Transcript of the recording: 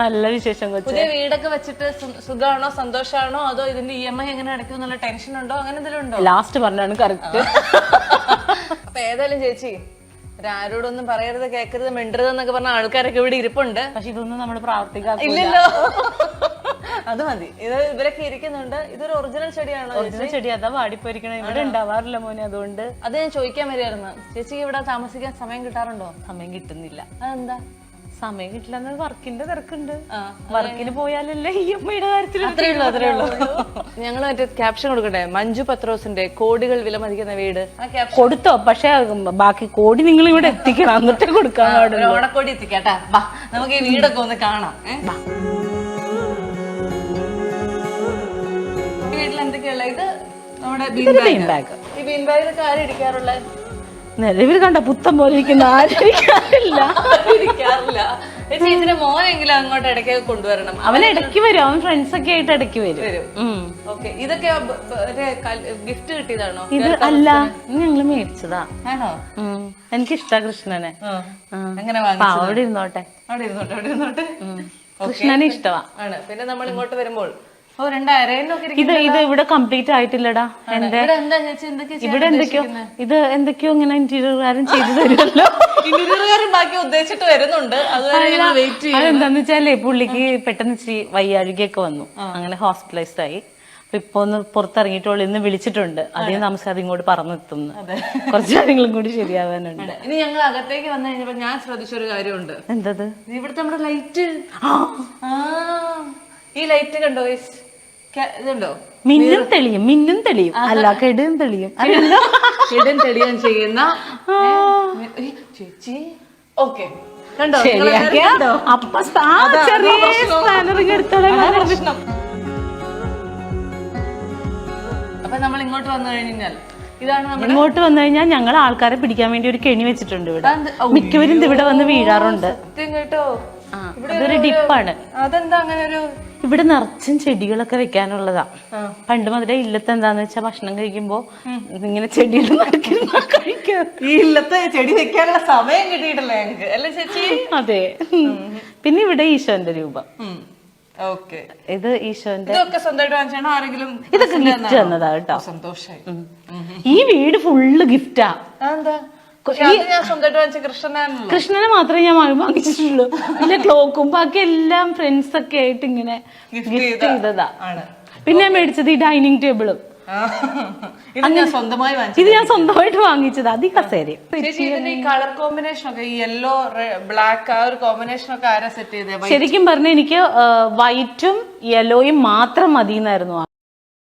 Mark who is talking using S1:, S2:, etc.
S1: നല്ല വിശേഷം കൊച്ചു.
S2: പുതിയ വീടൊക്കെ വെച്ചിട്ട് സുഖമാണോ സന്തോഷമാണോ അതോ ഇതിന്റെ EMI എങ്ങനെ അടയ്ക്കും എന്നുള്ള ടെൻഷൻ ഉണ്ടോ അങ്ങനെ എന്തെങ്കിലും ഉണ്ടോ?
S1: ലാസ്റ്റ് പറഞ്ഞാണ് കറക്റ്റ്.
S2: അപ്പൊ ഏതായാലും ചേച്ചി ആരോടൊന്നും പറയരുത് കേൾക്കരുത് മിണ്ടരുത് എന്നൊക്കെ പറഞ്ഞ ആൾക്കാരൊക്കെ ഇവിടെ ഇരിപ്പുണ്ട്.
S1: പക്ഷെ ഇതൊന്നും നമ്മൾ പ്രാവർത്തിക്കാറില്ല.
S2: ഇല്ലല്ലോ. അത് മതി. ഇത് ഇവരൊക്കെ ഇരിക്കുന്നുണ്ട്. ഇതൊരു ഒറിജിനൽ ചെടിയാണോ?
S1: ഒറിജിനൽ ചെടി അതാ വാടിപ്പോയിരിക്കണം. ഇവിടെ ഉണ്ടാവാറില്ല മോനെ. അതുകൊണ്ട്
S2: അത് ഞാൻ ചോദിക്കാൻ വരികയായിരുന്നു. ചേച്ചിക്ക് ഇവിടെ താമസിക്കാൻ സമയം കിട്ടാറുണ്ടോ?
S1: സമയം കിട്ടുന്നില്ല.
S2: അതെന്താ
S1: സമയം കിട്ടില്ല? വർക്കിന്റെ തിരക്കുണ്ട്. വർക്കിന് പോയാലല്ലേ EMIയുടെ കാര്യത്തിൽ.
S2: അത്രേ ഉള്ളൂ. ഞങ്ങൾ മറ്റേ ക്യാപ്ഷൻ കൊടുക്കട്ടെ, മഞ്ജു പത്രോസിന്റെ കോടികൾ വിലമതിക്കുന്ന വീട്
S1: കൊടുത്തോ? പക്ഷെ ബാക്കി കോടി നിങ്ങൾ ഇവിടെ എത്തിക്കണം, എന്നിട്ടേ കൊടുക്കാൻ പാടില്ല.
S2: ഓണക്കോടി എത്തിക്കാട്ടാ. വാ നമുക്ക് ഈ വീടൊക്കെ ഒന്ന് കാണാം. വീട്ടിൽ എന്തൊക്കെയുള്ള ഇത് നമ്മുടെ ബീൻ ബാഗ്. ഈ ബീൻ ബാഗിലൊക്കെ ആരും ഇരിക്കാറുള്ള?
S1: നിലവിൽ കണ്ട പുത്തം പോലെ ഇരിക്കുന്ന ആരും
S2: ഇരിക്കാറില്ല. ഇതിന്റെ മോനെങ്കിലും അങ്ങോട്ട് ഇടയ്ക്ക് കൊണ്ടുവരണം.
S1: അവൻ ഇടയ്ക്ക് വരും. അവൻ ഫ്രണ്ട്സ് ഒക്കെ ആയിട്ട് ഇടയ്ക്ക് വരും.
S2: ഓക്കെ. ഇതൊക്കെ ഗിഫ്റ്റ് കിട്ടിയതാണോ?
S1: ഇത് അല്ല, ഞങ്ങള് മേടിച്ചതാ.
S2: ആണോ?
S1: എനിക്കിഷ്ടാ കൃഷ്ണനെ.
S2: അങ്ങനെ
S1: അവിടെ ഇരുന്നോട്ടെ.
S2: അവിടെ ഇരുന്നോട്ടെ.
S1: കൃഷ്ണനെ ഇഷ്ടമാ.
S2: ആണ്. പിന്നെ നമ്മൾ ഇങ്ങോട്ട് വരുമ്പോൾ
S1: ഇത് ഇവിടെ കംപ്ലീറ്റ് ആയിട്ടില്ലടാ. ഇവിടെ എന്തൊക്കെയോ ഇങ്ങനെ ഇന്റീരിയർകാരൻ ചെയ്തു തരുമല്ലോ.
S2: ഇന്റീരിയർകാരൻ ബാക്കി ഉദ്ദേശിച്ചിട്ട് വരുന്നുണ്ട്.
S1: അതെന്താന്ന് വെച്ചാലേ പുള്ളിക്ക് പെട്ടെന്ന് ഇച്ചിരി വയ്യാഴികയൊക്കെ വന്നു. അങ്ങനെ ഹോസ്പിറ്റലൈസ്ഡ് ആയി. അപ്പൊ ഇപ്പൊ ഒന്ന് പുറത്തിറങ്ങിയിട്ടുള്ളൂ. ഇന്ന് വിളിച്ചിട്ടുണ്ട്. അധികം താമസിയാതെ ഇങ്ങോട്ട് പറന്നെത്തുന്നു. കുറച്ച് കാര്യങ്ങളും കൂടി ശരിയാവാനുണ്ട്.
S2: ഇനി ഞങ്ങൾ അകത്തേക്ക് വന്നു കഴിഞ്ഞപ്പോ ഞാൻ ശ്രദ്ധിച്ചൊരു കാര്യമുണ്ട്.
S1: എന്തത്?
S2: ഇവിടുത്തെ നമ്മുടെ ലൈറ്റ്. ഈ ലൈറ്റ് കണ്ടോ? ഇതുണ്ടോ?
S1: മിന്നും തെളിയും. അല്ല, കെടും തെളിയും.
S2: കെടും തെളിയാൻ ചെയ്യുന്ന ചേച്ചി. ഓക്കെ, കണ്ടോ? അപ്പൊ നമ്മൾ ഇങ്ങോട്ട് വന്നു കഴിഞ്ഞാൽ
S1: ഇങ്ങോട്ട് വന്നു കഴിഞ്ഞാൽ ഞങ്ങൾ ആൾക്കാരെ പിടിക്കാൻ വേണ്ടി ഒരു കെണി വെച്ചിട്ടുണ്ട് ഇവിടെ. മിക്കവരും ഇവിടെ വന്ന് വീഴാറുണ്ട്.
S2: കേട്ടോ,
S1: അതൊരു ഡിപ്പാണ്.
S2: അതെന്താ അങ്ങനെ ഒരു?
S1: ഇവിടെ നിറച്ചും ചെടികളൊക്കെ വെക്കാനുള്ളതാ. പണ്ട് മുതലേ ഇല്ലത്ത് എന്താന്ന് വെച്ചാൽ ഭക്ഷണം കഴിക്കുമ്പോ ഇങ്ങനെ ചെടികൾ കഴിക്കാം.
S2: ഈ ഇല്ലത്തെ ചെടി വെക്കാനുള്ള സമയം കിട്ടിയിട്ടില്ല ഞങ്ങൾക്ക്, അല്ലേ ചേച്ചി?
S1: അതെ. പിന്നെ ഇവിടെ ഈശോന്റെ രൂപം.
S2: ഓക്കെ.
S1: ഇത് ഈശോന്റെ.
S2: ഇതൊക്കെ സ്വന്തമായിട്ട് വാങ്ങിച്ചാണോ ആരെങ്കിലും?
S1: ഇതൊക്കെ ഗിഫ്റ്റ് തന്നതാ കേട്ടോ.
S2: സന്തോഷായി.
S1: ഈ വീട് ഫുള്ള് ഗിഫ്റ്റാ.
S2: എന്താ? ഞാൻ സ്വന്തമായിട്ട് വാങ്ങിച്ച
S1: കൃഷ്ണനെ മാത്രമേ ഞാൻ വാങ്ങിച്ചിട്ടുള്ളൂ. പിന്നെ ക്ലോക്കും ബാക്കി എല്ലാം ഫ്രണ്ട്സ് ഒക്കെ ആയിട്ട് ഇങ്ങനെ ഗിഫ്റ്റ് ചെയ്തതാ. പിന്നെ ഞാൻ മേടിച്ചത് ഈ ഡൈനിങ് ടേബിളും.
S2: ഇത് ഞാൻ
S1: സ്വന്തമായിട്ട് വാങ്ങിച്ചത്. അത് ഈ കസേരയും.
S2: ഈ കളർ കോമ്പിനേഷൻ ഒക്കെ യെല്ലോ ബ്ലാക്ക് ആ ഒരു കോമ്പിനേഷൻ ഒക്കെ ആരാ സെറ്റ് ചെയ്തത്?
S1: ശരിക്കും പറഞ്ഞ എനിക്ക് വൈറ്റും യെല്ലോയും മാത്രം മതി എന്നായിരുന്നു.